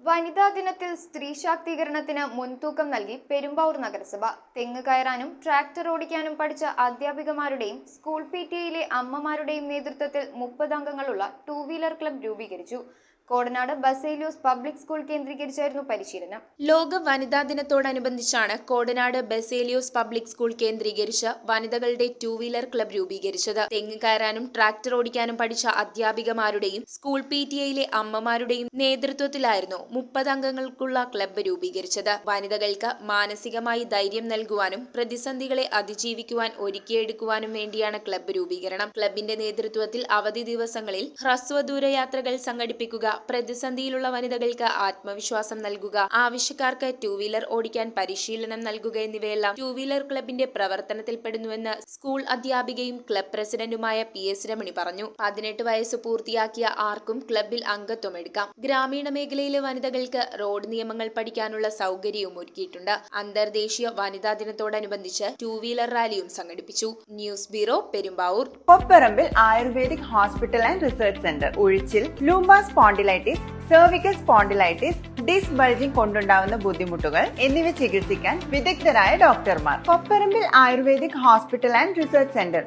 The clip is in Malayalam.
വനിതാ ദിനത്തിൽ സ്ത്രീ ശാക്തീകരണത്തിന് മുൻതൂക്കം നൽകി പെരുമ്പാവൂർ നഗരസഭ. തെങ്ങ് കയറാനും ട്രാക്ടർ ഓടിക്കാനും പഠിച്ച അധ്യാപികമാരുടെയും സ്കൂൾ PTA അമ്മമാരുടെയും നേതൃത്വത്തിൽ 30 അംഗങ്ങളുള്ള 2 വീലർ ക്ലബ് രൂപീകരിച്ചു. കോടനാട് ബസേലിയോസ് പബ്ലിക് സ്കൂൾ കേന്ദ്രീകരിച്ചായിരുന്നു പരിശീലനം. ലോക വനിതാ ദിനത്തോടനുബന്ധിച്ചാണ് കോടനാട് ബസേലിയോസ് പബ്ലിക് സ്കൂൾ കേന്ദ്രീകരിച്ച് വനിതകളുടെ 2 വീലർ ക്ലബ് രൂപീകരിച്ചത്. തെങ്ങ് കയറാനും ട്രാക്ടർ ഓടിക്കാനും പഠിച്ച അധ്യാപികമാരുടെയും സ്കൂൾ PTA അമ്മമാരുടെയും നേതൃത്വത്തിലായിരുന്നു 30 അംഗങ്ങൾക്കുള്ള ക്ലബ്ബ് രൂപീകരിച്ചത്. വനിതകൾക്ക് മാനസികമായി ധൈര്യം നൽകുവാനും പ്രതിസന്ധികളെ അതിജീവിക്കുവാൻ ഒരുക്കിയെടുക്കുവാനും വേണ്ടിയാണ് ക്ലബ്ബ് രൂപീകരണം. ക്ലബിന്റെ നേതൃത്വത്തിൽ അവധി ദിവസങ്ങളിൽ ഹ്രസ്വദൂരയാത്രകൾ സംഘടിപ്പിക്കുക, പ്രതിസന്ധിയിലുള്ള വനിതകൾക്ക് ആത്മവിശ്വാസം നൽകുക, ആവശ്യക്കാർക്ക് 2 വീലർ ഓടിക്കാൻ പരിശീലനം നൽകുക എന്നിവയെല്ലാം 2 വീലർ ക്ലബിന്റെ പ്രവർത്തനത്തിൽപ്പെടുന്നുവെന്ന് സ്കൂൾ അധ്യാപികയും ക്ലബ് പ്രസിഡന്റുമായ PS രമണി പറഞ്ഞു. 18 വയസ്സ് പൂർത്തിയാക്കിയ ആർക്കും ക്ലബിൽ അംഗത്വം എടുക്കാം. ഗ്രാമീണ മേഖലയിലെ വനിതകൾക്ക് റോഡ് നിയമങ്ങൾ പഠിക്കാനുള്ള സൗകര്യവും ഒരുക്കിയിട്ടുണ്ട്. അന്തർദേശീയ വനിതാ ദിനത്തോടനുബന്ധിച്ച് 2 വീലർ റാലിയും സംഘടിപ്പിച്ചു. News bureau, Perumbavoor. Kopparambil Ayurvedic hospital and research centre. ഉഴിച്ചിൽ, lumbar spondylitis, cervical spondylitis, disc bulging കൊണ്ടുണ്ടാവുന്ന ബുദ്ധിമുട്ടുകൾ എന്നിവ ചികിത്സിക്കാൻ വിദഗ്ധരായ ഡോക്ടർമാർ. Kopparambil Ayurvedic hospital and research centre.